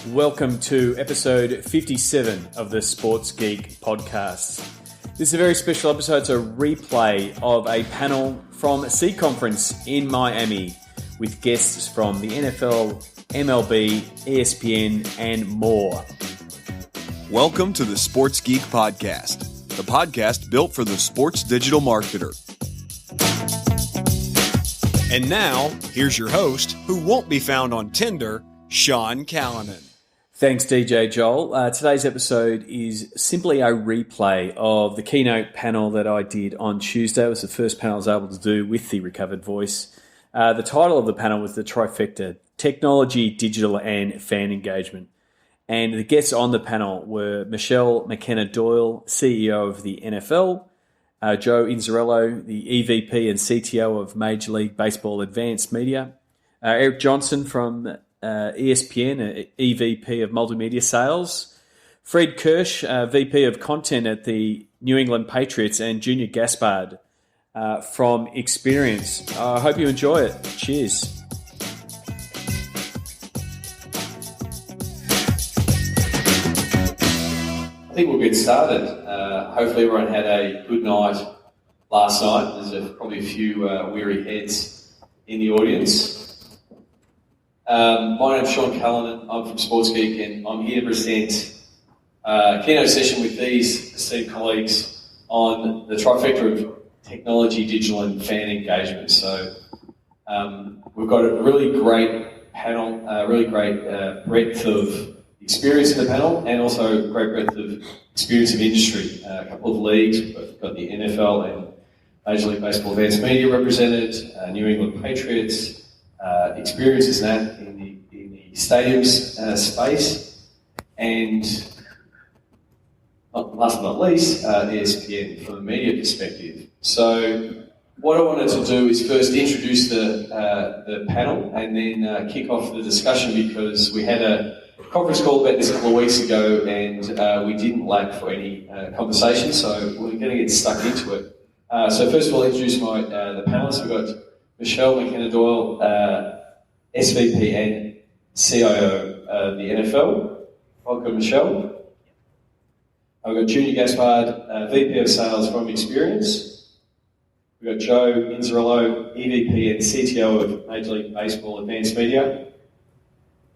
Welcome to episode 57 of the Sports Geek podcast. This is a very special episode. It's a replay of a panel from C Conference in Miami with guests from the NFL, MLB, ESPN, and more. Welcome to the Sports Geek podcast, the podcast built for the sports digital marketer. And now, here's your host, who won't be found on Tinder, Sean Callanan. Thanks, DJ Joel. Today's episode is simply a replay of the keynote panel that I did on Tuesday. It was the first panel I was able to do with the recovered voice. The title of the panel was the Trifecta, Technology, Digital, and Fan Engagement. And the guests on the panel were Michelle McKenna-Doyle, CEO of the NFL, Joe Inzerillo, the EVP and CTO of Major League Baseball Advanced Media, Eric Johnson from ESPN, EVP of Multimedia Sales, Fred Kirsch, VP of Content at the New England Patriots, and Junior Gaspard from Experience. I hope you enjoy it. Cheers. I think we'll get started. Hopefully everyone had a good night last night. There's probably a few weary heads in the audience. My name's Sean Callanan. I'm from Sports Geek, and I'm here to present a keynote session with these esteemed colleagues on the trifecta of technology, digital, and fan engagement. So we've got a really great panel, really great breadth of experience in the panel, and also great breadth of experience of industry. A couple of leagues. We've got the NFL and Major League Baseball Advanced Media represented, New England Patriots, experiences in that in the stadiums space, and last but not least, ESPN from a media perspective. So what I wanted to do is first introduce the panel and then kick off the discussion, because we had a conference call about this a couple of weeks ago and we didn't lack for any conversation, so we're going to get stuck into it. So first of all, I'll introduce the panelists. We've got Michelle McKenna-Doyle, SVP and CIO of the NFL. Welcome, Michelle. I've got Junior Gaspard, VP of Sales from Experience. We've got Joe Inzerillo, EVP and CTO of Major League Baseball Advanced Media.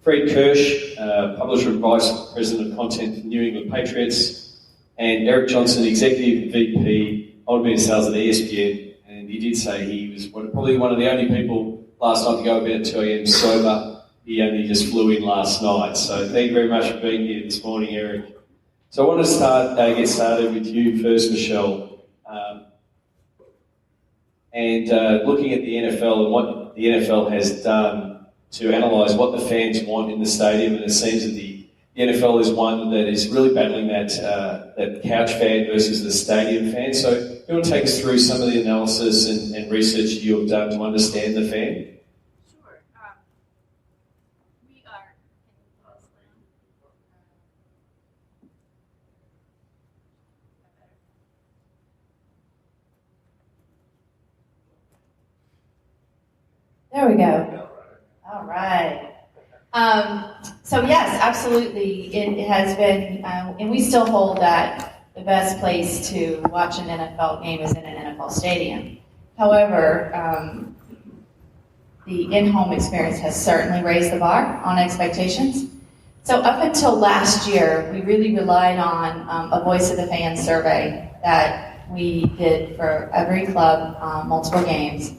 Fred Kirsch, Publisher and Vice President of Content for New England Patriots. And Eric Johnson, Executive VP, Multimedia Sales at ESPN. And he did say he was probably one of the only people last night to go about 2 a.m. sober. He only just flew in last night. So thank you very much for being here this morning, Eric. So I want to get started with you first, Michelle. Looking at the NFL and what the NFL has done to analyse what the fans want in the stadium, and it seems that the NFL is one that is really battling that couch fan versus the stadium fan. So you want to take us through some of the analysis and research you have done to understand the fan? Sure. We are... There we go. All right. So yes, absolutely. It has been, and we still hold that the best place to watch an NFL game is in an NFL stadium. However, the in-home experience has certainly raised the bar on expectations. So up until last year, we really relied on a Voice of the Fan survey that we did for every club, multiple games.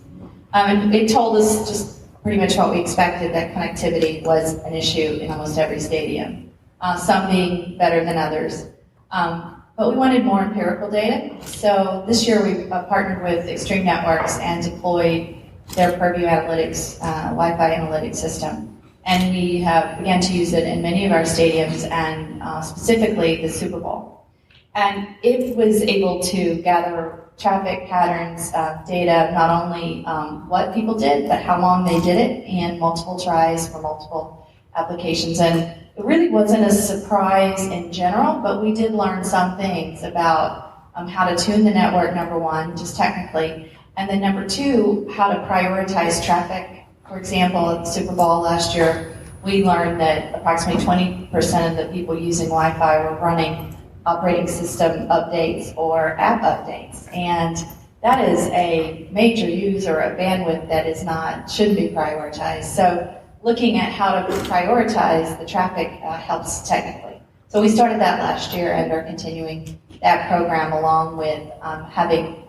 And it told us just pretty much what we expected, that connectivity was an issue in almost every stadium, some being better than others. But we wanted more empirical data. So this year we partnered with Extreme Networks and deployed their Purview Analytics Wi-Fi analytics system. And we have began to use it in many of our stadiums, and specifically the Super Bowl. And it was able to gather traffic patterns, data, not only what people did, but how long they did it, and multiple tries for multiple applications. And it really wasn't a surprise in general, but we did learn some things about how to tune the network, number one, just technically, and then number two, how to prioritize traffic. For example, at the Super Bowl last year, we learned that approximately 20% of the people using Wi-Fi were running operating system updates or app updates. And that is a major use or a bandwidth that shouldn't be prioritized. So looking at how to prioritize the traffic helps technically. So we started that last year and are continuing that program along with having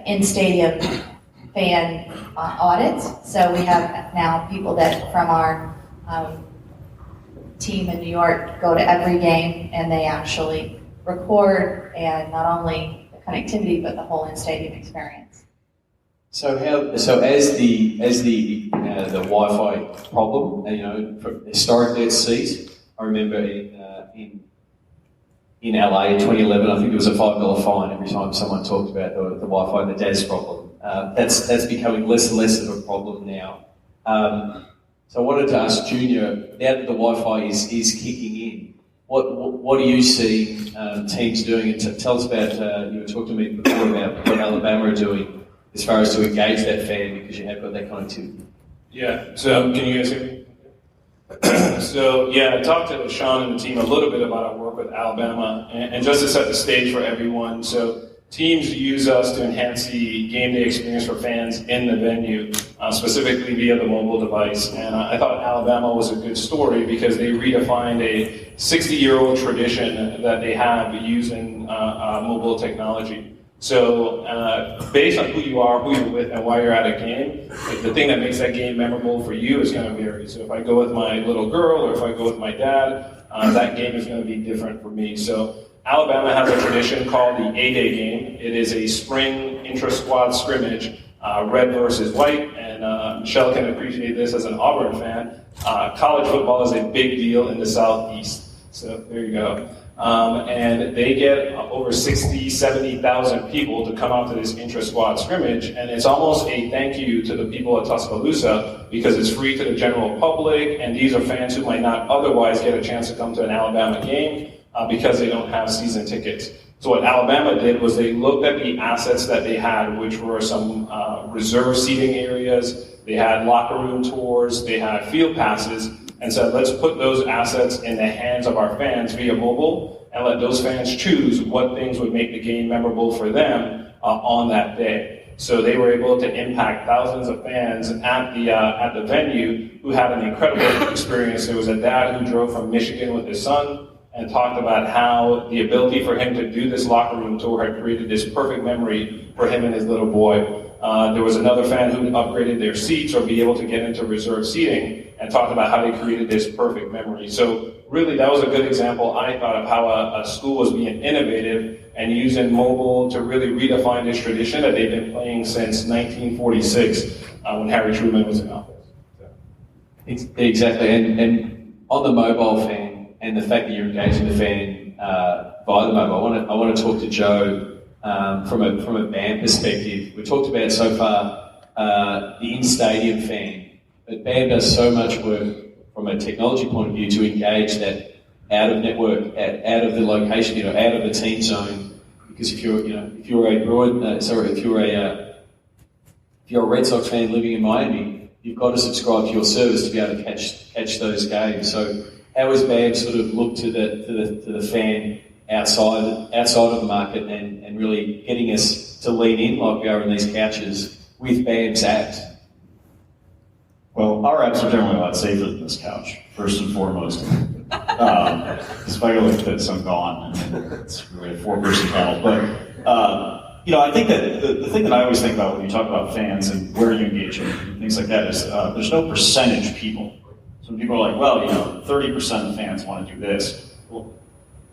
in-stadium fan audits. So we have now people that from our team in New York go to every game and they actually record and not only the connectivity but the whole in-stadium experience. So as the Wi-Fi problem, historically it ceased. I remember in LA in 2011, I think it was a $5 fine every time someone talked about the Wi-Fi and the DAS problem. That's becoming less and less of a problem now. So I wanted to ask Junior, now that the Wi-Fi is kicking in, what do you see teams doing? And tell us about, you were talking to me before about what Alabama are doing as far as to engage that fan because you have got that connectivity. Yeah, so can you guys hear me? So, I talked to Sean and the team a little bit about our work with Alabama, and just to set the stage for everyone, so teams use us to enhance the game day experience for fans in the venue, specifically via the mobile device. And I thought Alabama was a good story because they redefined a 60-year-old tradition that they have using mobile technology. So based on who you are, who you're with, and why you're at a game, the thing that makes that game memorable for you is going to vary. So if I go with my little girl or if I go with my dad, that game is going to be different for me. So Alabama has a tradition called the A-Day game. It is a spring intra-squad scrimmage, red versus white, and Michelle can appreciate this as an Auburn fan. College football is a big deal in the Southeast. So there you go. And they get over 60, 70,000 people to come out to this intra-squad scrimmage, and it's almost a thank you to the people at Tuscaloosa because it's free to the general public, and these are fans who might not otherwise get a chance to come to an Alabama game because they don't have season tickets. So what Alabama did was they looked at the assets that they had, which were some reserve seating areas, they had locker room tours, they had field passes, and said, let's put those assets in the hands of our fans via mobile and let those fans choose what things would make the game memorable for them on that day. So they were able to impact thousands of fans at the venue who had an incredible experience. There was a dad who drove from Michigan with his son and talked about how the ability for him to do this locker room tour had created this perfect memory for him and his little boy. There was another fan who upgraded their seats or be able to get into reserve seating and talked about how they created this perfect memory. So really that was a good example, I thought, of how a school was being innovative and using mobile to really redefine this tradition that they've been playing since 1946 when Harry Truman was in office. So. Exactly, and on the mobile fan and the fact that you're engaging the fan via the mobile, I want to talk to Joe from a BAM perspective. We talked about so far the in-stadium fan, but BAM does so much work from a technology point of view to engage that out of network, out of the location, out of the team zone. Because if you're a Red Sox fan living in Miami, you've got to subscribe to your service to be able to catch those games. So how has BAM sort of looked to the fan outside of the market and really getting us to lean in like we are in these couches with BAM's apps? Well, our apps are generally a lot safer than this couch, first and foremost. If I go like this, I'm gone. It's really a four-person panel. But, I think that the thing that I always think about when you talk about fans and where you engage them and things like that is there's no percentage people. So when people are like, well, 30% of fans want to do this. Well,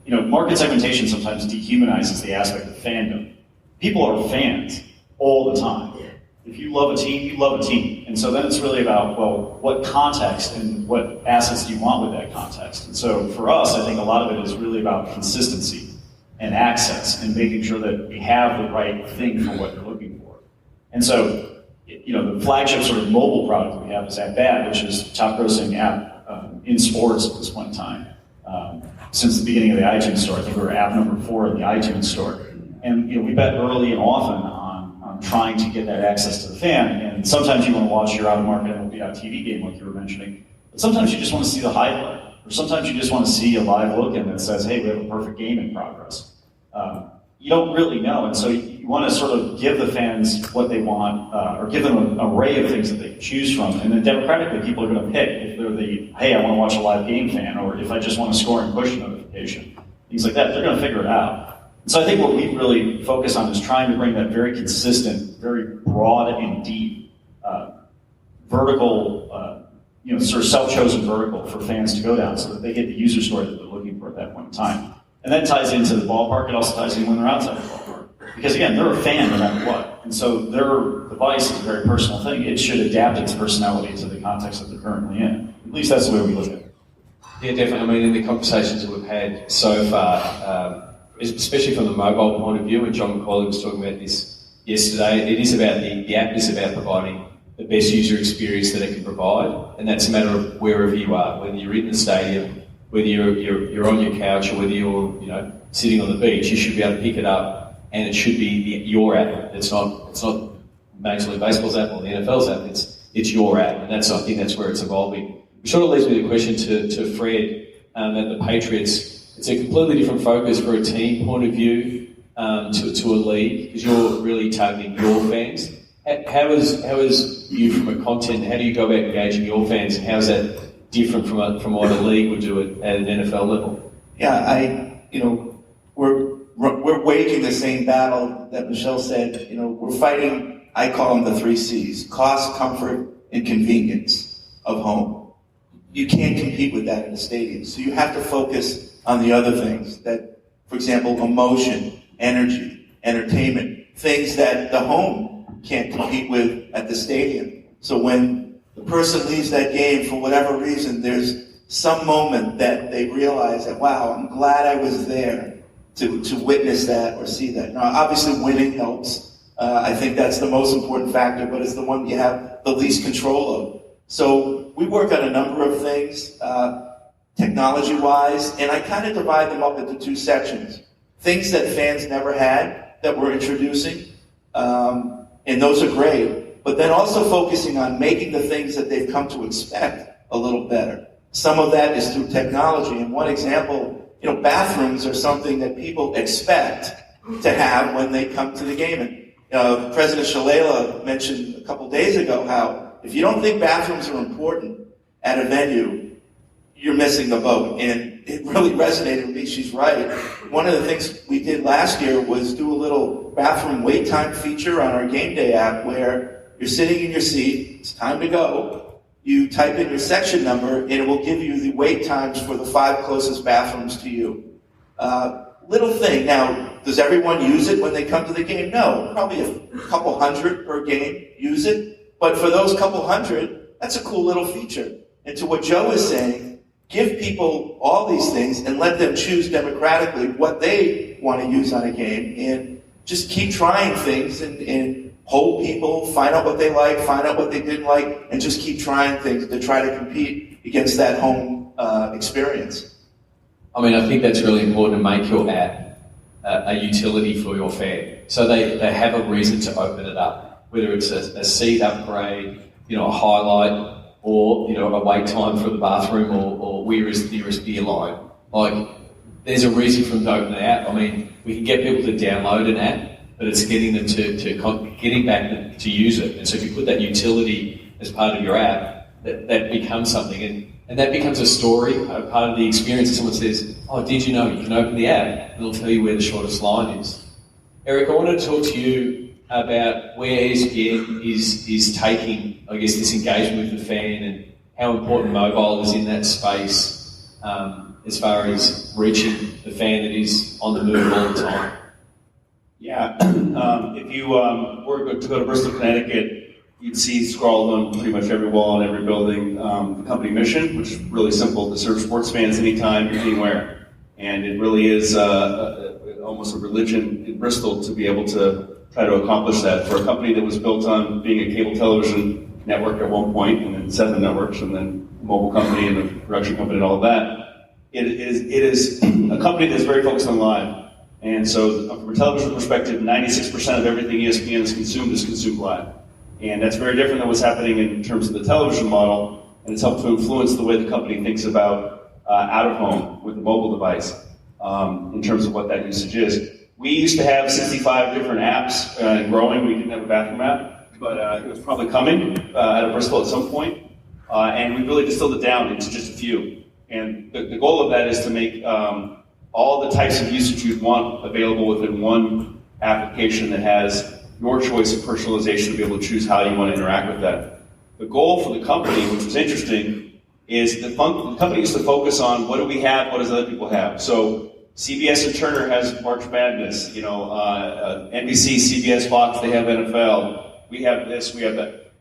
market segmentation sometimes dehumanizes the aspect of fandom. People are fans all the time. If you love a team, you love a team. And so then it's really about, well, what context and what assets do you want with that context? And so for us, I think a lot of it is really about consistency and access and making sure that we have the right thing for what you're looking for. And so, the flagship sort of mobile product that we have is AppBad, which is the top grossing app in sports at this point in time. Since the beginning of the iTunes store, I think we were app number 4 in the iTunes store. And we bet early and often on trying to get that access to the fan. And sometimes you want to watch your out-of-market MLB TV game, like you were mentioning. But sometimes you just want to see the highlight, or sometimes you just want to see a live look-in that says, hey, we have a perfect game in progress. You don't really know, and so you want to sort of give the fans what they want, or give them an array of things that they can choose from, and then democratically people are going to pick if they're the, hey, I want to watch a live game fan, or if I just want to score and push notification, things like that. They're going to figure it out. And so I think what we really focus on is trying to bring that very consistent, very broad and deep vertical, sort of self-chosen vertical for fans to go down so that they get the user story that they're looking for at that point in time. And that ties into the ballpark. It also ties in when they're outside the ballpark. Because again, they're a fan no matter what. And so their device is a very personal thing. It should adapt its personality to the context that they're currently in. At least that's the way we look at it. Yeah, definitely. I mean, in the conversations that we've had so far, especially from the mobile point of view, and John McCauley was talking about this yesterday, it is about the app is about providing the best user experience that it can provide, and that's a matter of wherever you are, whether you're in the stadium, whether you're on your couch, or whether you're sitting on the beach. You should be able to pick it up, and it should be your app. It's not Major League Baseball's app or the NFL's app. It's your app, and I think that's where it's evolving. It sort of leads me to the question to Fred at the Patriots. It's a completely different focus for a team point of view to a league, because you're really targeting your fans. How is you from a content? How do you go about engaging your fans? How is that different from what a league would do at an NFL level? Yeah, we're waging the same battle that Michelle said. We're fighting. I call them the 3 C's: cost, comfort, and convenience of home. You can't compete with that in a stadium, so you have to focus on the other things that, for example, emotion, energy, entertainment, things that the home can't compete with at the stadium. So when the person leaves that game for whatever reason, there's some moment that they realize that, wow, I'm glad I was there to witness that or see that. Now, obviously winning helps. I think that's the most important factor, but it's the one you have the least control of. So we work on a number of things, technology-wise, and I kind of divide them up into 2 sections. Things that fans never had that we're introducing, and those are great, but then also focusing on making the things that they've come to expect a little better. Some of that is through technology, and one example, bathrooms are something that people expect to have when they come to the game. And President Shalala mentioned a couple days ago how if you don't think bathrooms are important at a venue, you're missing the boat. And it really resonated with me. She's right. One of the things we did last year was do a little bathroom wait time feature on our game day app where you're sitting in your seat, it's time to go, you type in your section number, and it will give you the wait times for the 5 closest bathrooms to you. Little thing. Now, does everyone use it when they come to the game? No. Probably a couple hundred per game use it. But for those couple hundred, that's a cool little feature. And to what Joe is saying, give people all these things and let them choose democratically what they want to use on a game, and just keep trying things and hold people, find out what they like, find out what they didn't like, and just keep trying things to try to compete against that home experience. I mean, I think that's really important to make your app a utility for your fan. So they have a reason to open it up, whether it's a seat upgrade, a highlight, or a wait time for the bathroom, or where is the nearest beer line. Like, there's a reason for them to open the app. I mean, we can get people to download an app, but it's getting them to getting back to use it. And so if you put that utility as part of your app, that becomes something, and that becomes a story, a part of the experience. If someone says, "Oh, did you know you can open the app?" and it'll tell you where the shortest line is. Eric, I wanted to talk to you about where ESPN is taking, I guess, this engagement with the fan, and how important mobile is in that space as far as reaching the fan that is on the move all the time. Yeah, if you were to go to Bristol, Connecticut, you'd see scrawled on pretty much every wall and every building the company mission, which is really simple: to serve sports fans anytime, anywhere. And it really is almost a religion in Bristol to be able to try to accomplish that for a company that was built on being a cable television network at one point, and then 7 networks, and then a mobile company and a production company and all of that. It is a company that's very focused on live. And so from a television perspective, 96% of everything ESPN is consumed live. And that's very different than what's happening in terms of the television model, and it's helped to influence the way the company thinks about out of home with the mobile device in terms of what that usage is. We used to have 65 different apps and growing. We didn't have a bathroom app, but it was probably coming out of Bristol at some point. And we really distilled it down into just a few. And the goal of that is to make all the types of usage you'd want available within one application that has your choice of personalization to be able to choose how you want to interact with that. The goal for the company, which was interesting, is the company used to focus on what do we have, what does other people have. So CBS and Turner has March Madness, NBC, CBS, Fox, they have NFL. We have this, we have that.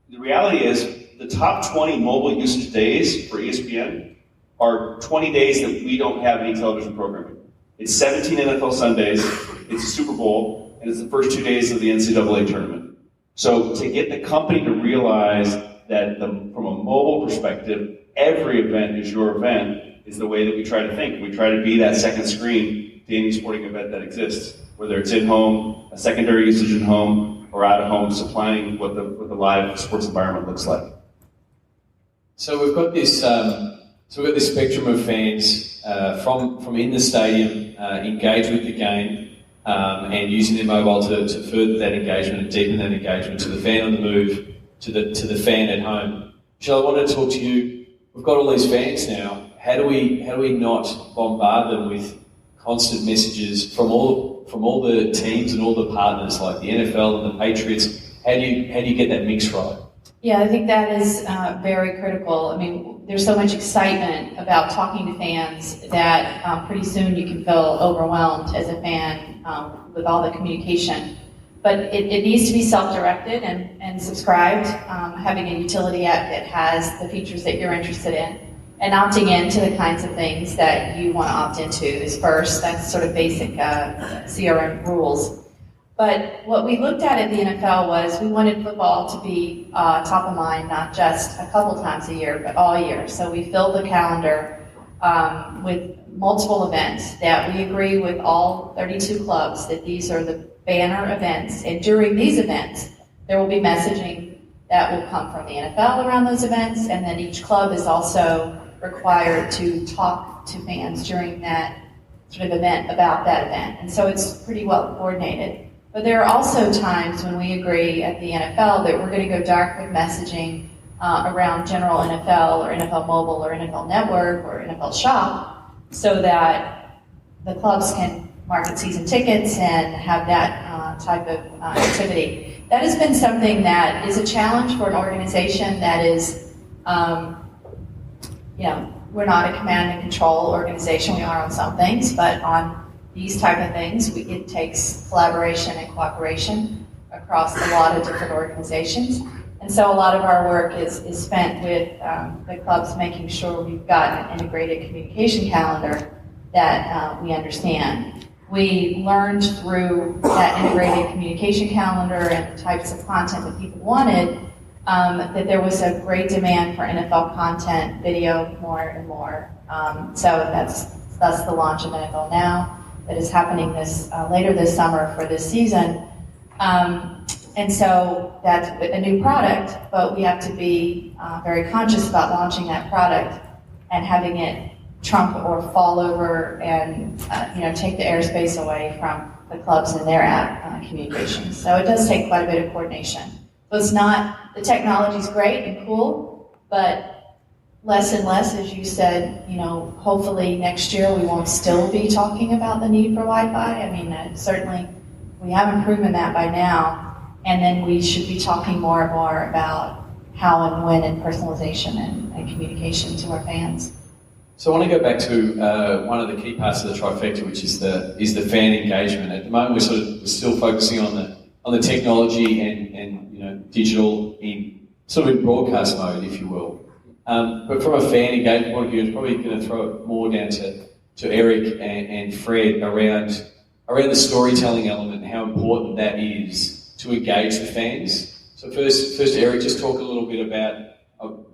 The reality is the top 20 mobile usage days for ESPN are 20 days that we don't have any television programming. It's 17 NFL Sundays, it's a Super Bowl, and it's the first 2 days of the NCAA tournament. So to get the company to realize that from a mobile perspective, every event is your event is the way that we try to think. We try to be that second screen to any sporting event that exists, whether it's in home, a secondary usage in home, or out of home, supplying what the live sports environment looks like. So we've got this. We've got this spectrum of fans from in the stadium, engage with the game, and using their mobile to further that engagement and deepen that engagement to the fan on the move, to the fan at home. Michelle, I wanted to talk to you. We've got all these fans now. How do we not bombard them with constant messages from all the teams and all the partners like the NFL and the Patriots? How do you get that mix right? Yeah, I think that is very critical. I mean, there's so much excitement about talking to fans that pretty soon you can feel overwhelmed as a fan with all the communication. But it needs to be self-directed and subscribed, having a utility app that has the features that you're interested in, and opting into the kinds of things that you want to opt into is first. That's sort of basic CRM rules. But what we looked at the NFL was we wanted football to be top of mind, not just a couple times a year, but all year. So we filled the calendar with multiple events that we agree with all 32 clubs that these are the banner events. And during these events, there will be messaging that will come from the NFL around those events, and then each club is also required to talk to fans during that sort of event about that event. And so it's pretty well coordinated. But there are also times when we agree at the NFL that we're going to go dark with messaging around general NFL or NFL Mobile or NFL Network or NFL Shop so that the clubs can market season tickets and have that type of activity. That has been something that is a challenge for an organization that is we're not a command and control organization. We are on some things, but on these type of things, it takes collaboration and cooperation across a lot of different organizations. And so a lot of our work is spent with the clubs making sure we've got an integrated communication calendar that we understand. We learned through that integrated communication calendar and the types of content that people wanted that there was a great demand for NFL content, video, more and more. So that's the launch of NFL Now that is happening later this summer for this season. And so that's a new product, but we have to be very conscious about launching that product and having it trump or fall over and take the airspace away from the clubs and their app communications. So it does take quite a bit of coordination. So it's not, the technology's great and cool, but less and less, as you said, hopefully next year we won't still be talking about the need for Wi-Fi. I mean, certainly we haven't proven that by now, and then we should be talking more and more about how and when and personalization and communication to our fans. So I want to go back to one of the key parts of the trifecta, which is the fan engagement. At the moment, we're still focusing on the technology and digital in broadcast mode, if you will. But from a fan engagement point of view, it's probably going to throw it more down to Eric and Fred around the storytelling element and how important that is to engage the fans. So first, Eric, just talk a little bit about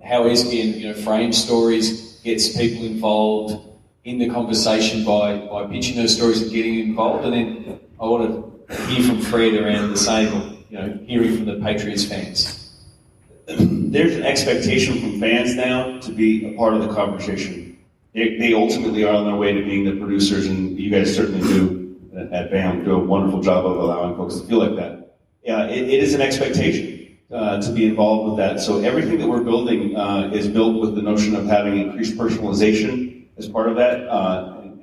how ESPN frames stories, gets people involved in the conversation by pitching those stories and getting involved, and then I want to hear from Fred around the same, hearing from the Patriots fans. there's an expectation from fans now to be a part of the conversation. They ultimately are on their way to being the producers, and you guys certainly do at BAM do a wonderful job of allowing folks to feel like that. It is an expectation to be involved with that. So everything that we're building is built with the notion of having increased personalization as part of that,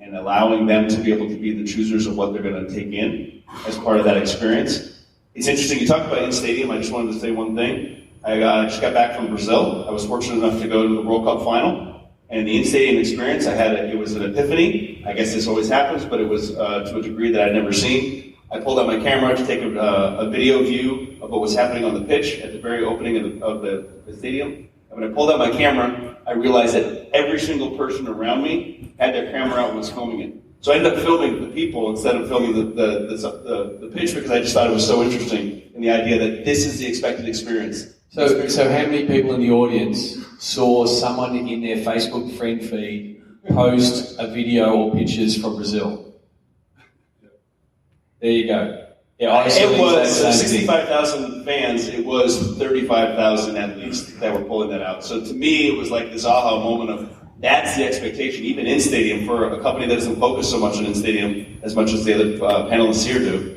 and allowing them to be able to be the choosers of what they're going to take in as part of that experience. It's interesting, you talked about in-stadium. I just wanted to say one thing. I just got back from Brazil. I was fortunate enough to go to the World Cup final, and the in-stadium experience, it was an epiphany. I guess this always happens, but it was to a degree that I'd never seen. I pulled out my camera to take a video view of what was happening on the pitch at the very opening of the stadium. And when I pulled out my camera, I realized that every single person around me had their camera out and was filming it. So I ended up filming the people instead of filming the pitch, because I just thought it was so interesting in the idea that this is the expected experience. So how many people in the audience saw someone in their Facebook friend feed post a video or pictures from Brazil? There you go. Yeah, it was 65,000 fans. It was 35,000 at least that were pulling that out. So to me, it was like this aha moment of that's the expectation, even in stadium, for a company that doesn't focus so much on in stadium as much as the other panelists here do.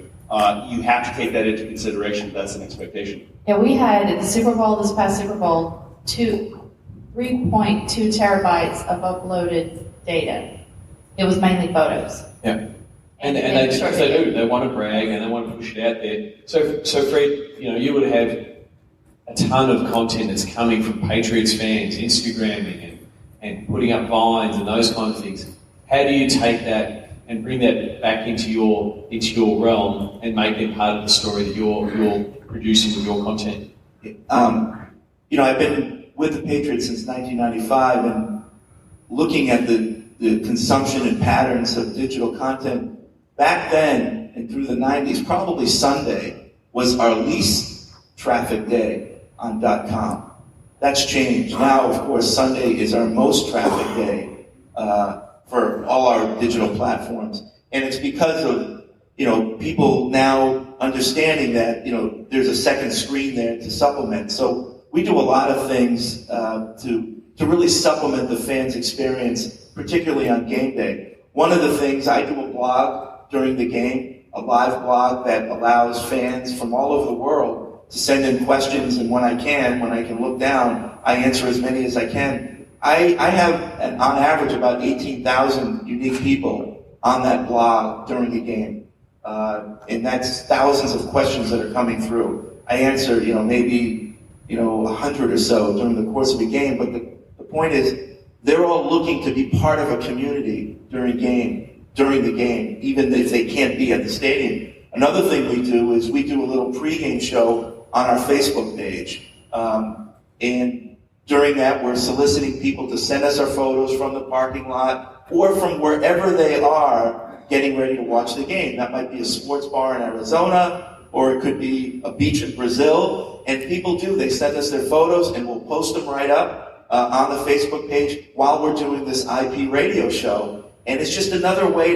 You have to take that into consideration. That's an expectation. Yeah, we had at the Super Bowl, this past Super Bowl, 3.2 terabytes of uploaded data. It was mainly photos. Yeah. And they do. They want to brag and they want to push it out there. So Fred, you would have a ton of content that's coming from Patriots fans, Instagramming and putting up vines and those kind of things. How do you take that and bring that back into your realm and make it part of the story that you're producing with your content? I've been with the Patriots since 1995, and looking at the consumption and patterns of digital content. Back then, and through the 90s, probably Sunday was our least traffic day on .com. That's changed. Now, of course, Sunday is our most traffic day for all our digital platforms. And it's because of, people now understanding that, there's a second screen there to supplement. So we do a lot of things to really supplement the fans' experience, particularly on game day. One of the things, I do a blog during the game, a live blog that allows fans from all over the world to send in questions, and when I can look down, I answer as many as I can. I have, on average, about 18,000 unique people on that blog during the game. And that's thousands of questions that are coming through. I answer, maybe 100 or so during the course of a game, but the point is, they're all looking to be part of a community during the game, even if they can't be at the stadium. Another thing we do is we do a little pregame show on our Facebook page. And during that, we're soliciting people to send us our photos from the parking lot or from wherever they are getting ready to watch the game. That might be a sports bar in Arizona, or it could be a beach in Brazil. And people they send us their photos, and we'll post them right up on the Facebook page while we're doing this IP radio show. And it's just another way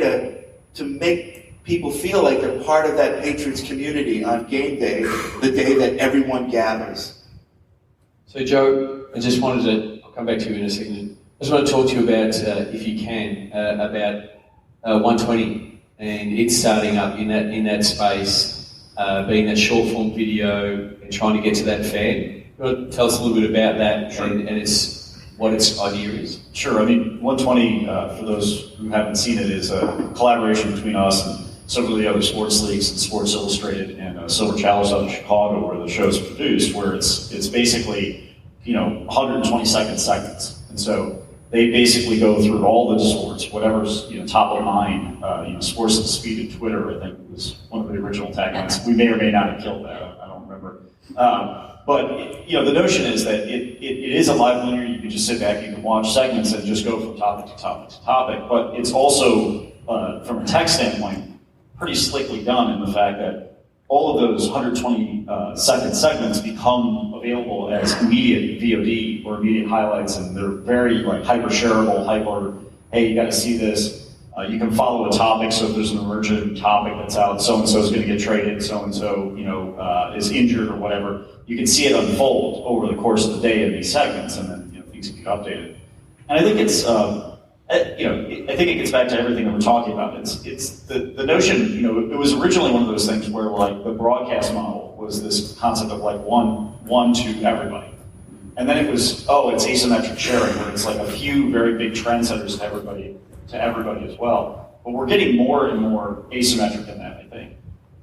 to make people feel like they're part of that Patriots community on game day, the day that everyone gathers. So Joe, I just wanted to, I'll come back to you in a second. I just want to talk to you about, if you can, about 120 and it's starting up in that space, being that short form video and trying to get to that fan. You want to tell us a little bit about that? Sure. and what its idea is? Sure. I mean, 120, for those who haven't seen it, is a collaboration between us and several of the other sports leagues and Sports Illustrated and Silver Challenge out in Chicago, where the show's produced, where it's basically, 120-second segments. And so they basically go through all the sports, whatever's top of mind. Sports at the speed of Twitter, I think, was one of the original taglines. We may or may not have killed that. I don't remember. But the notion is that it is a live linear. You can just sit back, you can watch segments and just go from topic to topic to topic. But it's also, from a tech standpoint, pretty slickly done in the fact that all of those 120-second segments become available as immediate VOD or immediate highlights, and they're very hyper shareable, hey, you got to see this. You can follow a topic, so if there's an emergent topic that's out, so-and-so is going to get traded, so-and-so, is injured or whatever. You can see it unfold over the course of the day in these segments, and then things can get updated. And I think it's, I think it gets back to everything that we're talking about. It's the notion, it was originally one of those things where like the broadcast model was this concept of like one to everybody. And then it was, it's asymmetric sharing, where it's like a few very big trendsetters to everybody as well. But we're getting more and more asymmetric in that, I think.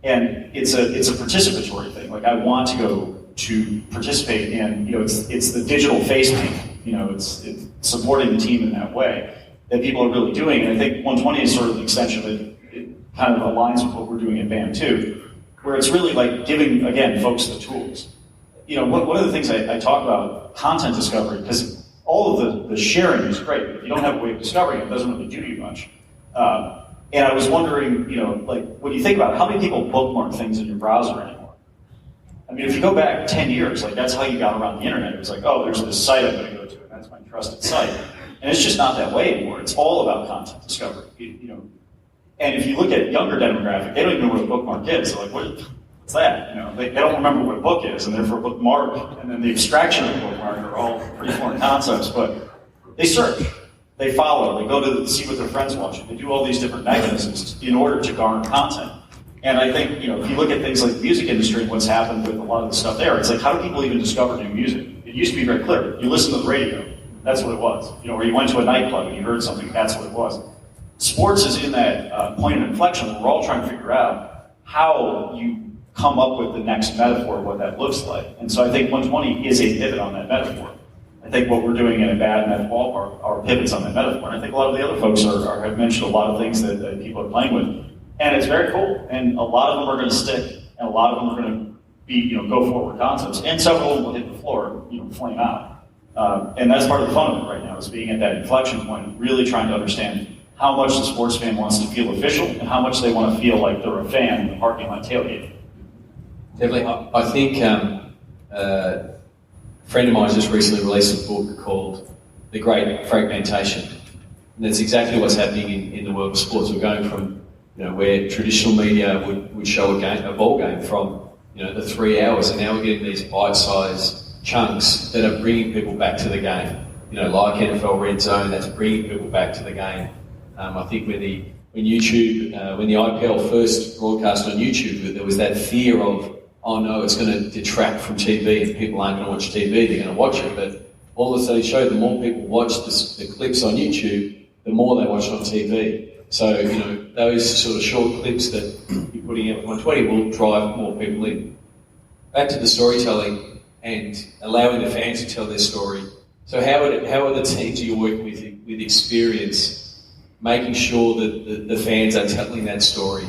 And it's a participatory thing. Like I want to go to participate in, it's the digital face paint. It's supporting the team in that way that people are really doing. And I think 120 is sort of the extension of it. It kind of aligns with what we're doing at BAM too, where it's really like giving, again, folks the tools. One of the things I talk about, content discovery, because all of the sharing is great, but if you don't have a way of discovering it, it doesn't really do you much. And I was wondering, when you think about it, how many people bookmark things in your browser anymore? I mean, if you go back 10 years, like that's how you got around the internet. It was like, there's this site I'm going to go to, and that's my trusted site. And it's just not that way anymore. It's all about content discovery. And if you look at younger demographic, they don't even know what a bookmark is. They're like, what's that? They don't remember what a book is, and therefore bookmark and then the abstraction of a bookmark are all pretty foreign concepts. But they search, they follow, they go to see what their friends watching. They do all these different mechanisms in order to garner content. And I think, if you look at things like the music industry and what's happened with a lot of the stuff there, it's like, how do people even discover new music? It used to be very clear. You listen to the radio, that's what it was. Or you went to a nightclub and you heard something, that's what it was. Sports is in that point of inflection where we're all trying to figure out how you come up with the next metaphor of what that looks like. And so I think 120 is a pivot on that metaphor. I think what we're doing in a bad metaphor are pivots on that metaphor. And I think a lot of the other folks have mentioned a lot of things that people are playing with. And it's very cool. And a lot of them are going to stick, and a lot of them are going to be, go forward concepts. And several of them will hit the floor, flame out. And that's part of the fun of it right now, is being at that inflection point, really trying to understand how much the sports fan wants to feel official and how much they want to feel like they're a fan in the parking lot tailgate. Definitely. I think a friend of mine just recently released a book called The Great Fragmentation. And that's exactly what's happening in the world of sports. We're going from where traditional media would show a ball game from the 3 hours, and now we're getting these bite-sized chunks that are bringing people back to the game. Like NFL Red Zone, that's bringing people back to the game. I think when the IPL first broadcast on YouTube, there was that fear of, oh no, it's going to detract from TV and people aren't going to watch TV, they're going to watch it. But all the studies showed the more people watch the clips on YouTube, the more they watch on TV. So, those sort of short clips that you're putting out with 120 will drive more people in. Back to the storytelling and allowing the fans to tell their story. So how are the teams you're working with experience making sure that the fans are telling that story,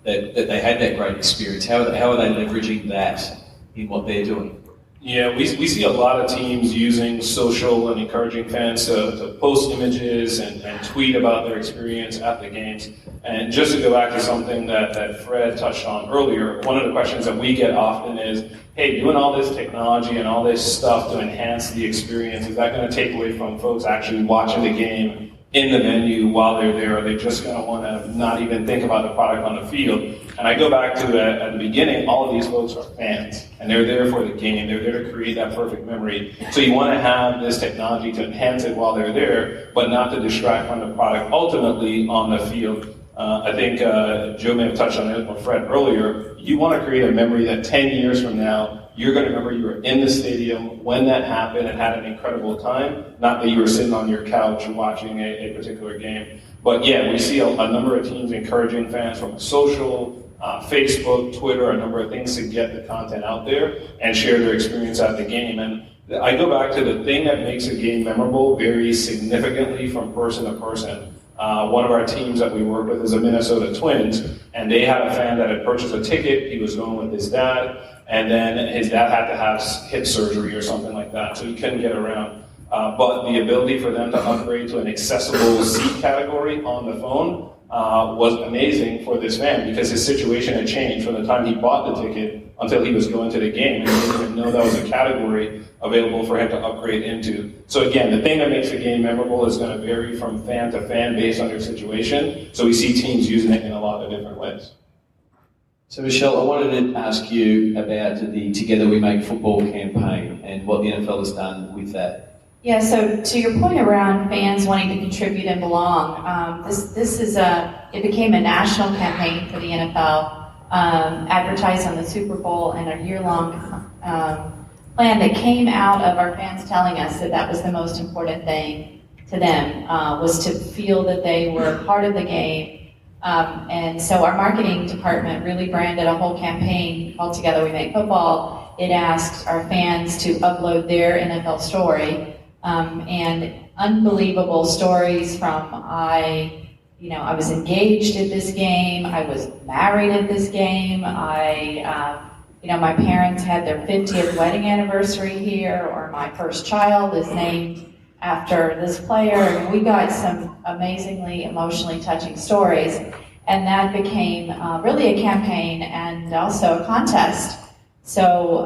that they had that great experience? How are they leveraging that in what they're doing? Yeah, we see a lot of teams using social and encouraging fans to post images and tweet about their experience at the games. And just to go back to something that Fred touched on earlier, one of the questions that we get often is, hey, doing all this technology and all this stuff to enhance the experience, is that going to take away from folks actually watching the game in the venue while they're there? Are they just going to want to not even think about the product on the field? And I go back to at the beginning, all of these folks are fans, and they're there for the game. They're there to create that perfect memory. So you want to have this technology to enhance it while they're there, but not to distract from the product ultimately on the field. I think Joe may have touched on it, or Fred earlier. You want to create a memory that 10 years from now, you're going to remember you were in the stadium when that happened and had an incredible time, not that you were sitting on your couch watching a particular game. But yeah, we see a number of teams encouraging fans from social, Facebook, Twitter, a number of things to get the content out there and share their experience at the game. And I go back to the thing that makes a game memorable varies significantly from person to person. One of our teams that we work with is the Minnesota Twins, and they had a fan that had purchased a ticket. He was going with his dad, and then his dad had to have hip surgery or something like that, so he couldn't get around. But the ability for them to upgrade to an accessible seat category on the phone was amazing for this fan because his situation had changed from the time he bought the ticket until he was going to the game, and he didn't even know that was a category available for him to upgrade into. So again, the thing that makes the game memorable is going to vary from fan to fan based on their situation. So we see teams using it in a lot of different ways. So Michelle, I wanted to ask you about the Together We Make Football campaign and what the NFL has done with that. Yeah, so to your point around fans wanting to contribute and belong, it became a national campaign for the NFL, advertised on the Super Bowl, and a year-long plan that came out of our fans telling us that that was the most important thing to them, was to feel that they were part of the game. And so our marketing department really branded a whole campaign called Together We Make Football. It asked our fans to upload their NFL story, and unbelievable stories from I was engaged at this game, I was married at this game, my parents had their 50th wedding anniversary here, or my first child is named after this player. And we got some amazingly emotionally touching stories, and that became really a campaign and also a contest. So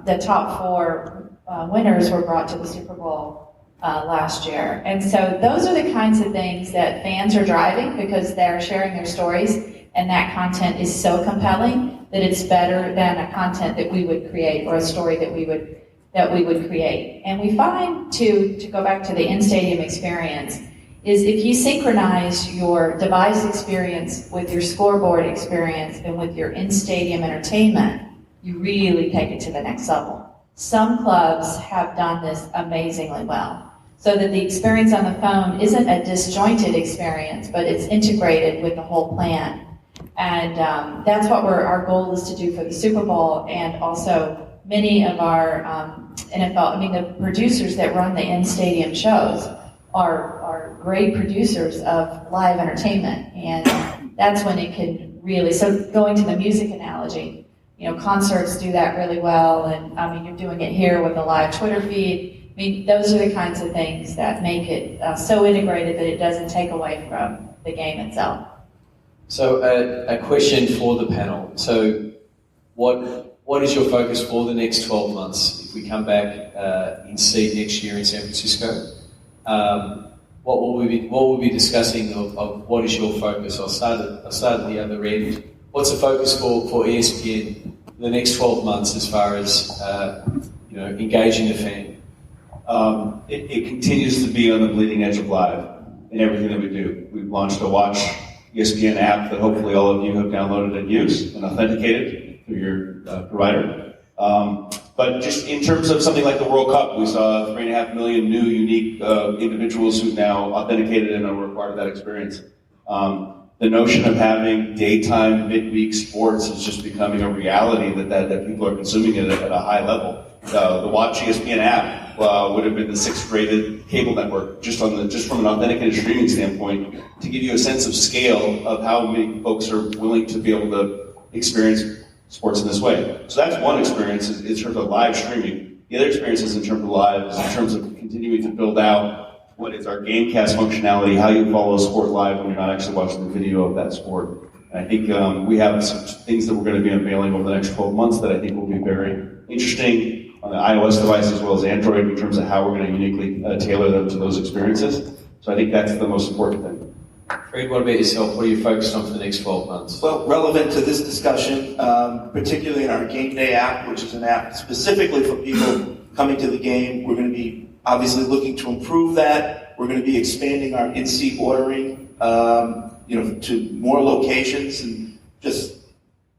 the top 4 winners were brought to the Super Bowl last year. And so those are the kinds of things that fans are driving because they're sharing their stories, and that content is so compelling that it's better than a content that we would create or a story that we would create. And we find, to go back to the in-stadium experience, is if you synchronize your device experience with your scoreboard experience and with your in-stadium entertainment, you really take it to the next level. Some clubs have done this amazingly well, so that the experience on the phone isn't a disjointed experience, but it's integrated with the whole plan. And that's what our goal is to do for the Super Bowl, and also many of our the producers that run the in-stadium shows are great producers of live entertainment, and that's when it can really, so going to the music analogy, concerts do that really well, and you're doing it here with a live Twitter feed. Those are the kinds of things that make it so integrated that it doesn't take away from the game itself. So a question for the panel. So what is your focus for the next 12 months? If we come back in seed next year in San Francisco, what will we be discussing of what is your focus? I'll start at the other end. What's the focus for ESPN the next 12 months as far as engaging the fan? It continues to be on the bleeding edge of live in everything that we do. We've launched a Watch ESPN app that hopefully all of you have downloaded and used and authenticated through your provider. But just in terms of something like the World Cup, we saw 3.5 million new unique individuals who've now authenticated and are part of that experience. The notion of having daytime, midweek sports is just becoming a reality that people are consuming it at a high level. The Watch ESPN app would have been the 6th rated cable network just from an authenticated streaming standpoint, to give you a sense of scale of how many folks are willing to be able to experience sports in this way. So that's one experience in terms of live streaming. The other experience is in terms of live, is in terms of continuing to build out what is our Gamecast functionality, how you follow a sport live when you're not actually watching the video of that sport. And I think we have some things that we're going to be unveiling over the next 12 months that I think will be very interesting on the iOS device as well as Android in terms of how we're going to uniquely tailor them to those experiences. So I think that's the most important thing. Fred, what about yourself? What are you focused on for the next 12 months? Well, relevant to this discussion, particularly in our Game Day app, which is an app specifically for people coming to the game, we're going to be obviously looking to improve that. We're going to be expanding our in-seat ordering, to more locations. And just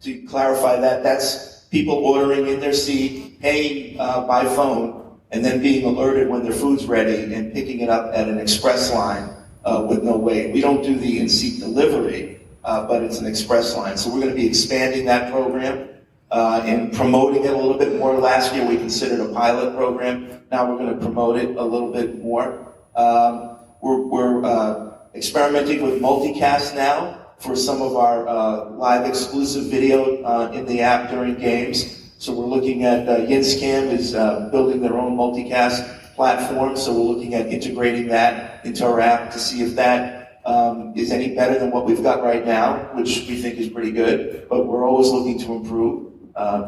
to clarify that, that's people ordering in their seat, paying by phone, and then being alerted when their food's ready and picking it up at an express line with no wait. We don't do the in-seat delivery, but it's an express line. So we're going to be expanding that program and promoting it a little bit more. Last year we considered a pilot program. Now we're going to promote it a little bit more. We're experimenting with multicast now for some of our live exclusive video in the app during games. So we're looking at Yinscam is building their own multicast platform. So we're looking at integrating that into our app to see if that is any better than what we've got right now, which we think is pretty good, but we're always looking to improve.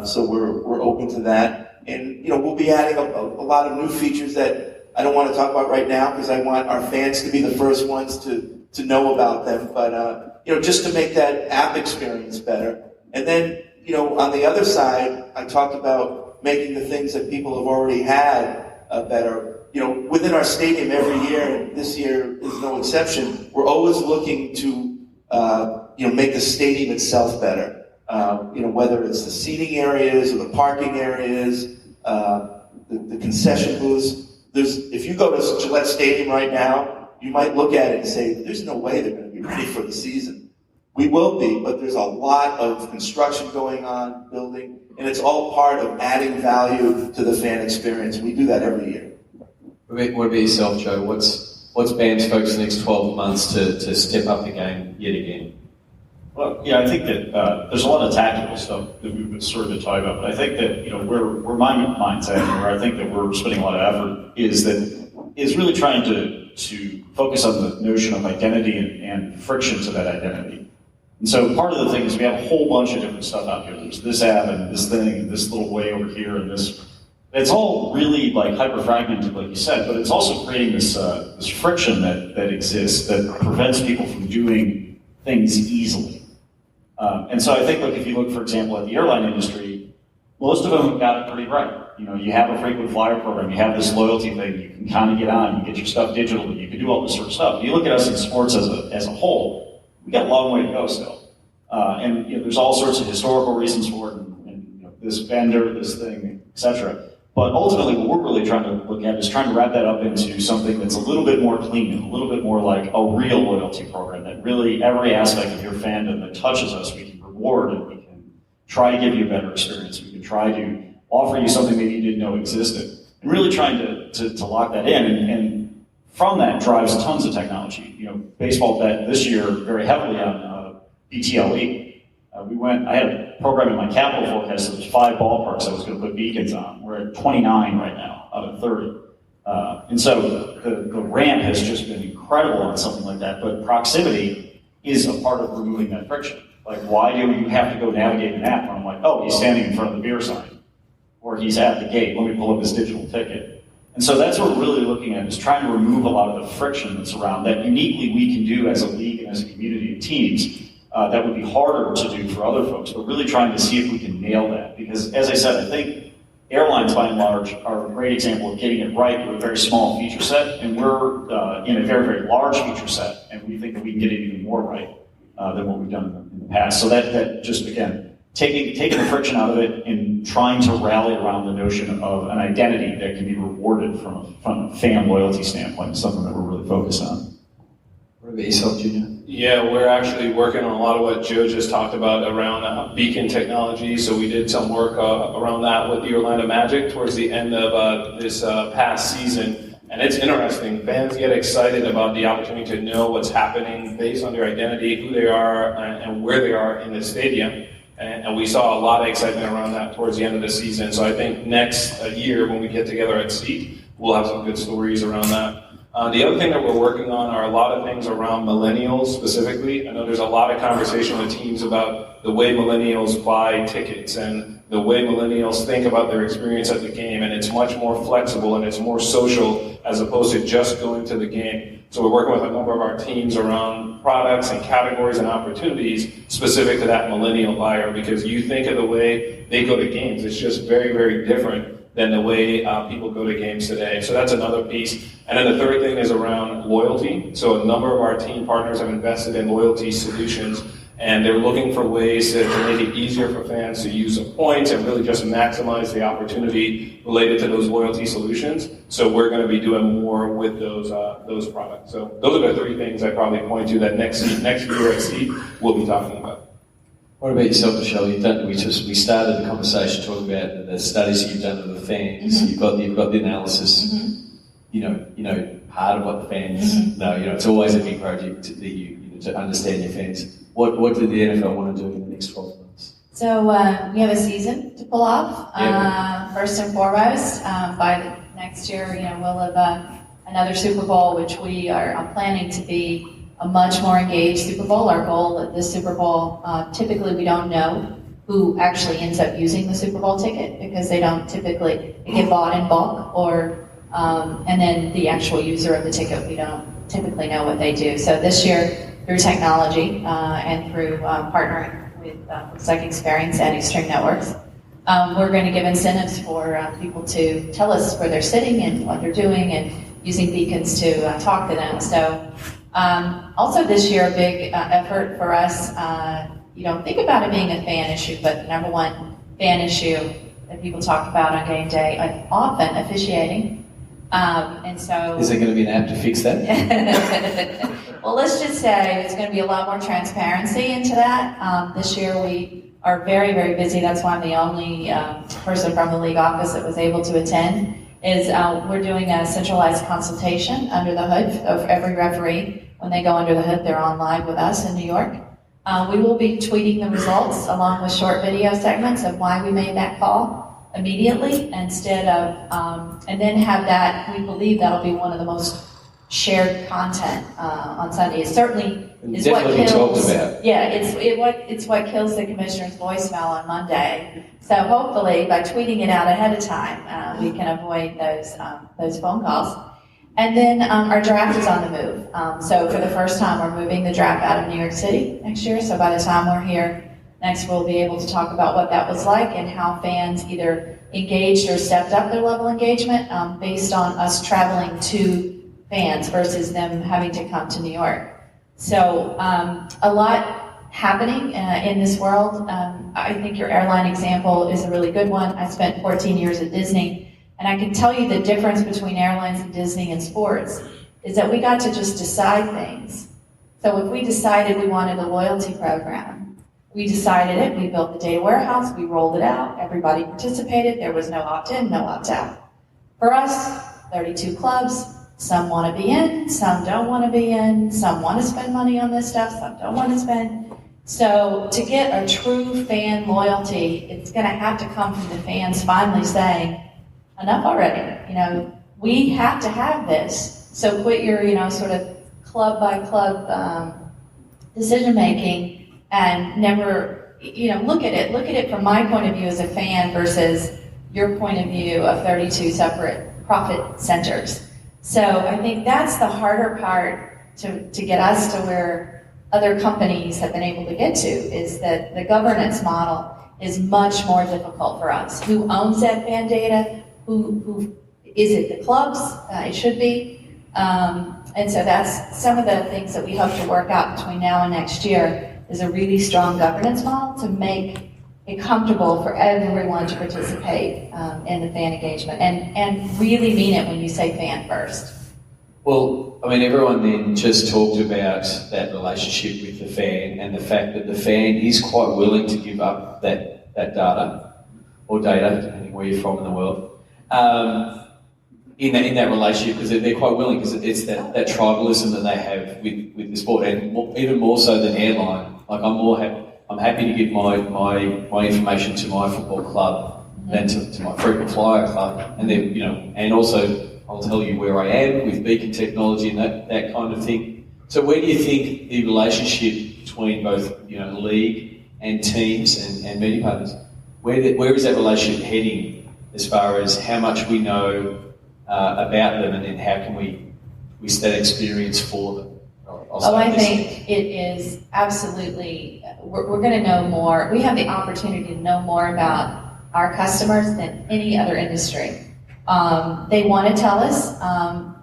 So we're open to that. And, we'll be adding a lot of new features that I don't want to talk about right now because I want our fans to be the first ones to know about them. But, just to make that app experience better. And then, on the other side, I talked about making the things that people have already had better. Within our stadium every year, and this year is no exception, we're always looking to, make the stadium itself better. Whether it's the seating areas or the parking areas, the concession booths. If you go to Gillette Stadium right now, you might look at it and say, there's no way they're going to be ready for the season. We will be, but there's a lot of construction going on, building, and it's all part of adding value to the fan experience. We do that every year. What about yourself, Joe? What's BAM's focus in the next 12 months to step up the game yet again? Well, yeah, I think that there's a lot of tactical stuff that we've been sort of talking about, but I think that where my mind's at, and where I think that we're spending a lot of effort is really trying to focus on the notion of identity and friction to that identity. And so part of the thing is we have a whole bunch of different stuff out here. There's this app and this thing and this little way over here and this. It's all really like hyper fragmented, like you said, but it's also creating this friction that exists that prevents people from doing things easily. And so I think, if you look, for example, at the airline industry, most of them got it pretty right. You have a frequent flyer program, you have this loyalty thing, you can kind of get on, you get your stuff digitally, you can do all this sort of stuff. If you look at us in sports as a whole, we got a long way to go still. And there's all sorts of historical reasons for it, and this vendor, this thing, etc. But ultimately, what we're really trying to look at is trying to wrap that up into something that's a little bit more clean and a little bit more like a real loyalty program that really every aspect of your fandom that touches us, we can reward and we can try to give you a better experience. We can try to offer you something maybe you didn't know existed. And really trying to lock that in. And from that drives tons of technology. Baseball bet this year very heavily on BTLE. I had a program in my capital forecast that was 5 ballparks I was going to put beacons on. We're at 29 right now out of 30. And so the ramp has just been incredible on something like that. But proximity is a part of removing that friction. Like, why do you have to go navigate an app when I'm like, oh, he's standing in front of the beer sign, or he's at the gate, let me pull up his digital ticket. And so that's what we're really looking at, is trying to remove a lot of the friction that's around that uniquely we can do as a league and as a community of teams that would be harder to do for other folks, but really trying to see if we can nail that. Because as I said, I think airlines by and large are a great example of getting it right with a very small feature set, and we're in a very, very large feature set, and we think that we can get it even more right than what we've done in the past. So that just, again, taking the friction out of it and trying to rally around the notion of an identity that can be rewarded from a fan loyalty standpoint is something that we're really focused on. What about yourself, Junior? Yeah, we're actually working on a lot of what Joe just talked about around beacon technology. So we did some work around that with the Orlando Magic towards the end of this past season. And it's interesting. Fans get excited about the opportunity to know what's happening based on their identity, who they are, and where they are in the stadium. And we saw a lot of excitement around that towards the end of the season. So I think next year when we get together at SEAT, we'll have some good stories around that. The other thing that we're working on are a lot of things around millennials specifically. I know there's a lot of conversation with teams about the way millennials buy tickets and the way millennials think about their experience at the game, and it's much more flexible and it's more social as opposed to just going to the game. So we're working with a number of our teams around products and categories and opportunities specific to that millennial buyer, because you think of the way they go to games, it's just very, very different than the way people go to games today. So that's another piece. And then the third thing is around loyalty. So a number of our team partners have invested in loyalty solutions, and they're looking for ways to make it easier for fans to use the points and really just maximize the opportunity related to those loyalty solutions. So we're going to be doing more with those products. So those are the three things I probably point to that next year at SEAT we'll be talking about. What about yourself, Michelle? We started the conversation talking about the studies you've done of the fans. Mm-hmm. You've got the analysis. Mm-hmm. Part of what the fans know. It's always a big project that you to understand your fans. What did the NFL want to do in the next 12 months? So we have a season to pull off. First and foremost, by next year, we'll have another Super Bowl, which we are planning to be a much more engaged Super Bowl. Our goal at this Super Bowl, typically we don't know who actually ends up using the Super Bowl ticket because they don't typically get bought in bulk, or and then the actual user of the ticket, we don't typically know what they do. So this year, through technology and through partnering with looks like Experience and Extreme Networks, we're going to give incentives for people to tell us where they're sitting and what they're doing, and using beacons to talk to them. So also this year, a big effort for us, think about it being a fan issue, but the number one fan issue that people talk about on game day, often officiating. And so, is there going to be an app to fix that? Well, let's just say there's going to be a lot more transparency into that. This year we are very, very busy. That's why I'm the only person from the league office that was able to attend. We're doing a centralized consultation under the hood of every referee. When they go under the hood, they're on live with us in New York. We will be tweeting the results along with short video segments of why we made that call immediately, instead of, and then have that. We believe that'll be one of the most shared content on Sunday. It certainly is what kills. Yeah, it's what kills the commissioner's voicemail on Monday. So hopefully, by tweeting it out ahead of time, we can avoid those phone calls. And then our draft is on the move. So for the first time, we're moving the draft out of New York City next year. So by the time we're here next, we'll be able to talk about what that was like and how fans either engaged or stepped up their level of engagement based on us traveling to fans versus them having to come to New York. So a lot happening in this world. I think your airline example is a really good one. I spent 14 years at Disney, and I can tell you the difference between airlines and Disney and sports is that we got to just decide things. So if we decided we wanted a loyalty program, we decided it, we built the data warehouse, we rolled it out, everybody participated, there was no opt-in, no opt-out. For us, 32 clubs, some want to be in, some don't want to be in, some want to spend money on this stuff, some don't want to spend. So to get a true fan loyalty, it's going to have to come from the fans finally saying, enough already. We have to have this. So quit your, sort of club by club decision making, and never, look at it from my point of view as a fan versus your point of view of 32 separate profit centers. So I think that's the harder part to get us to where other companies have been able to get to, is that the governance model is much more difficult for us. Who owns that fan data? Who is it? The clubs? It should be. And so that's some of the things that we hope to work out between now and next year, is a really strong governance model to make it comfortable for everyone to participate in the fan engagement, and really mean it when you say fan first. Well, everyone then just talked about that relationship with the fan and the fact that the fan is quite willing to give up that data, or data, depending where you're from in the world, in that relationship, because they're quite willing, because it's that tribalism that they have with the sport, and even more so than airline. Like, I'm happy to give my information to my football club than to my frequent flyer club, and then and also I'll tell you where I am with beacon technology and that kind of thing. So where do you think the relationship between both league and teams and media partners, where is that relationship heading as far as how much we know about them, and then how can we set that experience for them? I think it is absolutely, we're going to know more. We have the opportunity to know more about our customers than any other industry. They want to tell us,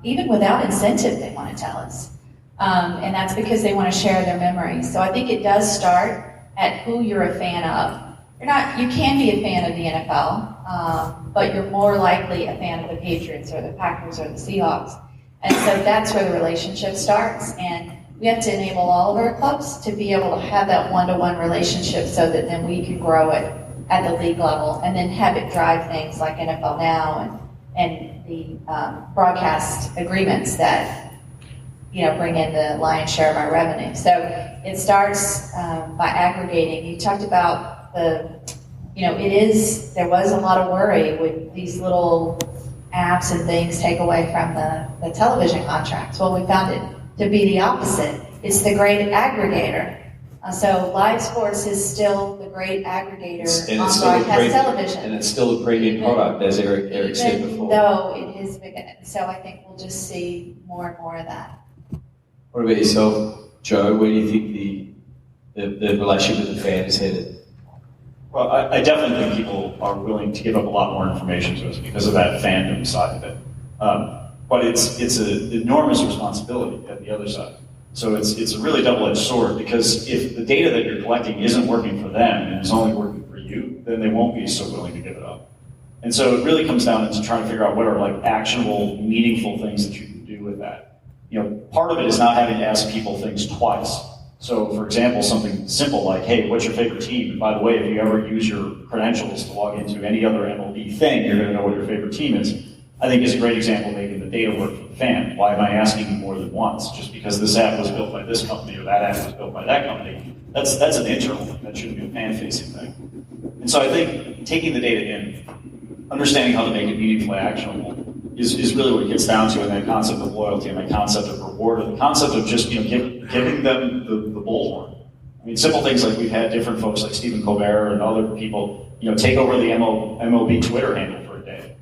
even without incentive, they want to tell us. And that's because they want to share their memories. So I think it does start at who you're a fan of. You can be a fan of the NFL, but you're more likely a fan of the Patriots or the Packers or the Seahawks. And so that's where the relationship starts. And we have to enable all of our clubs to be able to have that one-to-one relationship, so that then we can grow it at the league level, and then have it drive things like NFL Now and the broadcast agreements that bring in the lion's share of our revenue. So it starts by aggregating. You talked about there was a lot of worry with these little apps and things take away from the television contracts. Well, we found it to be the opposite. it's the great aggregator. So live sports is still the great aggregator on broadcast television. And it's still a premium product, as Eric said before. Though it is big, so I think we'll just see more and more of that. What about yourself, Joe? Where do you think the relationship with the fan is headed? Well, I definitely think people are willing to give up a lot more information to us because of that fandom side of it. But it's an enormous responsibility at the other side. So it's a really double-edged sword, because if the data that you're collecting isn't working for them and is only working for you, then they won't be so willing to give it up. And so it really comes down to trying to figure out what are like actionable, meaningful things that you can do with that. Part of it is not having to ask people things twice. So, for example, something simple like, hey, what's your favorite team? And by the way, if you ever use your credentials to log into any other MLB thing, you're going to know what your favorite team is. I think is a great example of making the data work for the fan. Why am I asking you more than once? Just because this app was built by this company or that app was built by that company. That's an internal thing. That shouldn't be a fan-facing thing. And so I think taking the data in, understanding how to make it meaningfully actionable, is really what it gets down to in that concept of loyalty and that concept of reward, or the concept of just giving them the bullhorn. I mean, simple things like we've had different folks like Stephen Colbert and other people, take over the MLB Twitter handle for a day.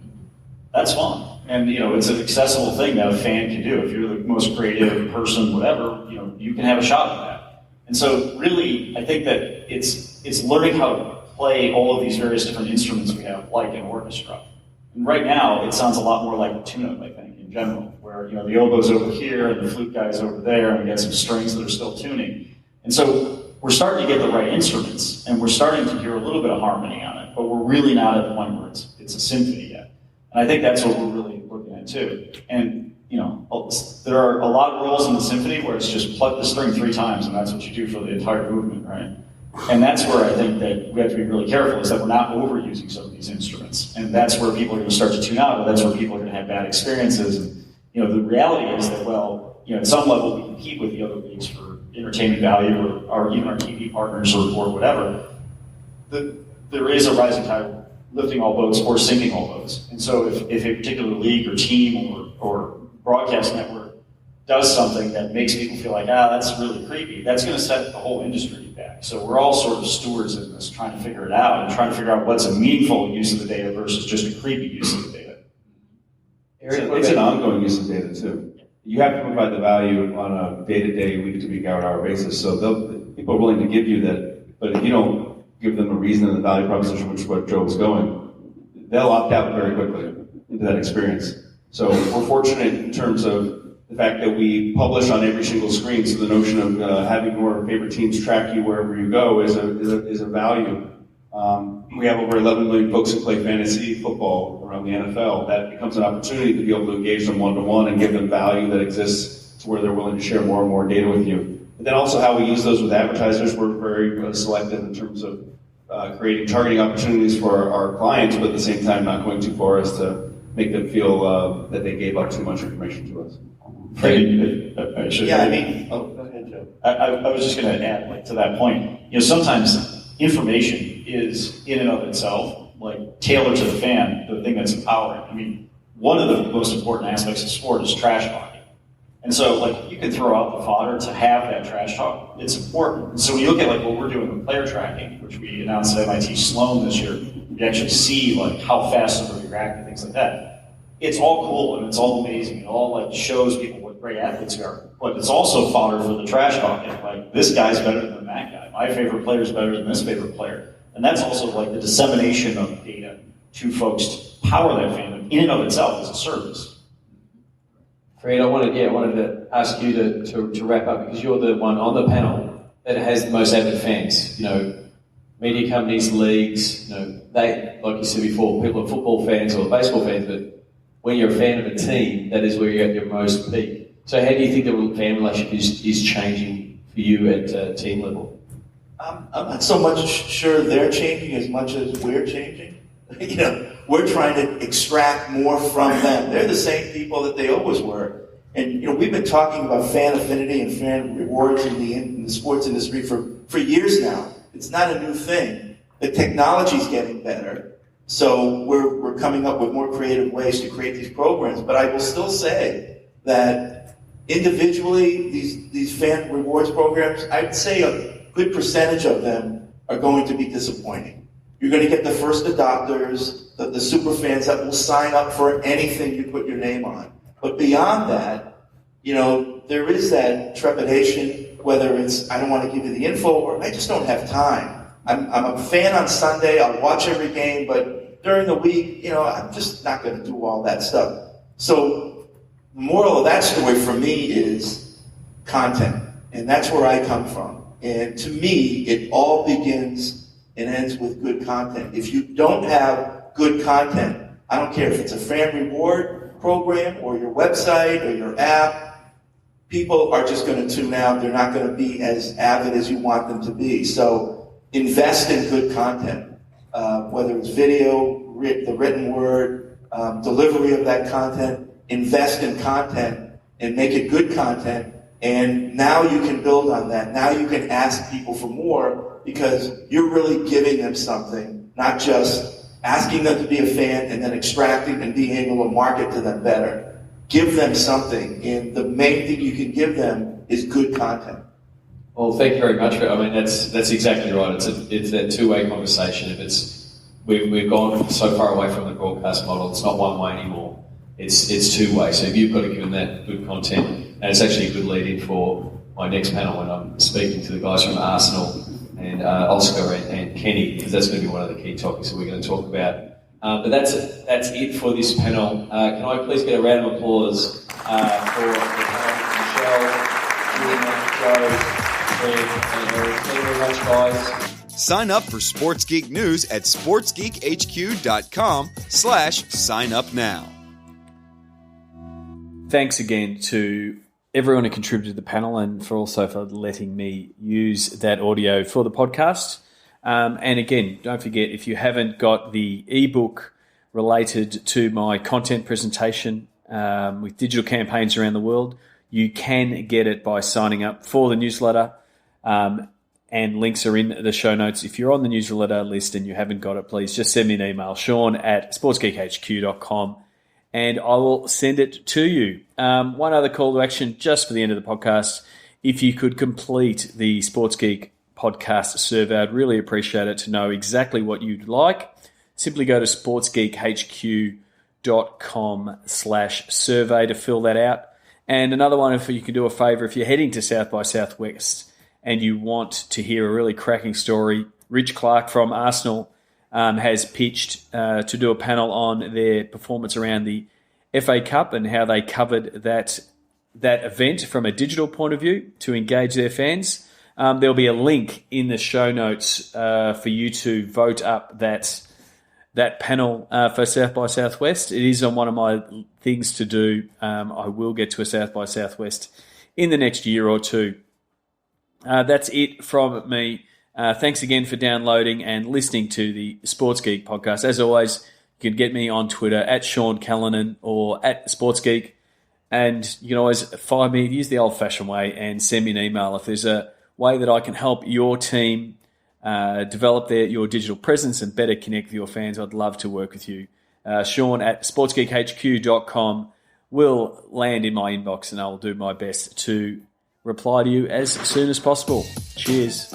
That's fun. And, it's an accessible thing that a fan can do. If you're the most creative person, whatever, you can have a shot at that. And so really, I think that it's learning how to play all of these various different instruments we have, like an orchestra. And right now, it sounds a lot more like a tune-up, I think, in general, where, the oboe's over here and the flute guy's over there, and we got some strings that are still tuning. And so we're starting to get the right instruments, and we're starting to hear a little bit of harmony on it, but we're really not at the point where it's a symphony yet. And I think that's what we're really looking at, too. And, there are a lot of rules in the symphony where it's just pluck the string 3 times, and that's what you do for the entire movement, right? And that's where I think that we have to be really careful, is that we're not overusing some of these instruments. And that's where people are going to start to tune out, or that's where people are going to have bad experiences. And, the reality is that, at some level we compete with the other leagues for entertainment value, or even our TV partners or whatever. There is a rising tide lifting all boats or sinking all boats. And so if a particular league or team or broadcast network does something that makes people feel like, that's really creepy, that's going to set the whole industry back. So we're all sort of stewards in this, trying to figure it out and trying to figure out what's a meaningful use of the data versus just a creepy use of the data. It's an ongoing use of data, too. You have to provide the value on a day-to-day, week-to-week, hour-to-hour basis. So people are willing to give you that, but if you don't give them a reason in the value proposition, which is what Joe was going, they'll opt out very quickly into that experience. So we're fortunate in terms of the fact that we publish on every single screen, so the notion of having your favorite teams track you wherever you go is a value. We have over 11 million folks who play fantasy football around the NFL. That becomes an opportunity to be able to engage them one-to-one and give them value that exists to where they're willing to share more and more data with you. But then also how we use those with advertisers, we're very selective in terms of creating targeting opportunities for our clients, but at the same time not going too far as to make them feel that they gave up too much information to us. Go ahead, Joe. I was just going to add, to that point. Sometimes information is in and of itself, tailored to the fan, the thing that's empowering. I mean, one of the most important aspects of sport is trash talking. And so, you can throw out the fodder to have that trash talk. It's important. And so when you look at what we're doing with player tracking, which we announced at MIT Sloan this year, you actually see how fast somebody react and things like that. It's all cool and it's all amazing. It all shows people what great athletes are. But it's also fodder for the trash talking. This guy's better than that guy. My favorite player is better than this favorite player. And that's also the dissemination of data to folks to power that fandom in and of itself as a service. Fred, I wanted to ask you to wrap up, because you're the one on the panel that has the most avid fans. Media companies, leagues, they, like you said before, people are football fans or baseball fans, but when you're a fan of a team, that is where you're at your most peak. So how do you think the fan relationship is changing for you at team level? I'm not so much sure they're changing as much as we're changing. We're trying to extract more from them. They're the same people that they always were. And, we've been talking about fan affinity and fan rewards in the sports industry for years now. It's not a new thing. The technology's getting better. So we're coming up with more creative ways to create these programs. But I will still say that individually, these fan rewards programs, I'd say a good percentage of them are going to be disappointing. You're going to get the first adopters, the super fans that will sign up for anything you put your name on. But beyond that, there is that trepidation, whether it's, I don't want to give you the info, or I just don't have time. I'm a fan on Sunday, I'll watch every game, but during the week, I'm just not going to do all that stuff. So the moral of that story for me is content. And that's where I come from. And to me, it all begins and ends with good content. If you don't have good content, I don't care if it's a fan reward program or your website or your app, people are just going to tune out. They're not going to be as avid as you want them to be. So invest in good content, whether it's video, the written word, delivery of that content. Invest in content and make it good content. And now you can build on that. Now you can ask people for more because you're really giving them something, not just asking them to be a fan and then extracting and being able to market to them better. Give them something, and the main thing you can give them is good content. Well, thank you very much. That's exactly right. It's that two-way conversation. We've gone so far away from the broadcast model. It's not one way anymore. It's two-way. So if you've got to give them that good content, and it's actually a good lead-in for my next panel when I'm speaking to the guys from Arsenal and Oscar and Kenny, because that's going to be one of the key topics that we're going to talk about. But that's it for this panel. Can I please get a round of applause for the panel, Michelle, Joe, Fred, and Eric. Thank you very much, guys. Sign up for Sports Geek News at sportsgeekhq.com/sign up now. Thanks again to everyone who contributed to the panel and for letting me use that audio for the podcast. And again, don't forget, if you haven't got the ebook related to my content presentation with digital campaigns around the world, you can get it by signing up for the newsletter. And links are in the show notes. If you're on the newsletter list and you haven't got it, please just send me an email, sean@sportsgeekhq.com, and I will send it to you. One other call to action just for the end of the podcast. If you could complete the Sports Geek podcast survey, I'd really appreciate it to know exactly what you'd like. Simply go to sportsgeekhq.com/survey to fill that out. And another one, if you can do a favor, if you're heading to South by Southwest and you want to hear a really cracking story, Rich Clark from Arsenal has pitched to do a panel on their performance around the FA Cup and how they covered that event from a digital point of view to engage their fans. There'll be a link in the show notes for you to vote up that panel for South by Southwest. It is on one of my things to do. I will get to a South by Southwest in the next year or two. That's it from me. Thanks again for downloading and listening to the Sports Geek podcast. As always, you can get me on Twitter at Sean Callanan or at Sports Geek. And you can always find me, use the old-fashioned way, and send me an email. If there's a way that I can help your team develop your digital presence and better connect with your fans, I'd love to work with you. Sean at sportsgeekhq.com will land in my inbox, and I'll do my best to reply to you as soon as possible. Cheers.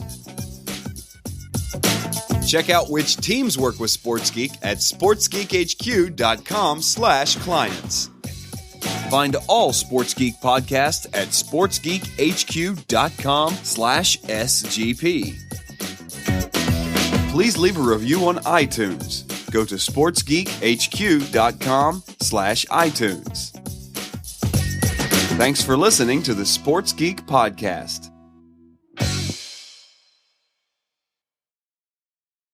Check out which teams work with Sports Geek at sportsgeekhq.com/clients. Find all Sports Geek podcasts at sportsgeekhq.com/SGP. Please leave a review on iTunes. Go to sportsgeekhq.com/iTunes. Thanks for listening to the Sports Geek Podcast.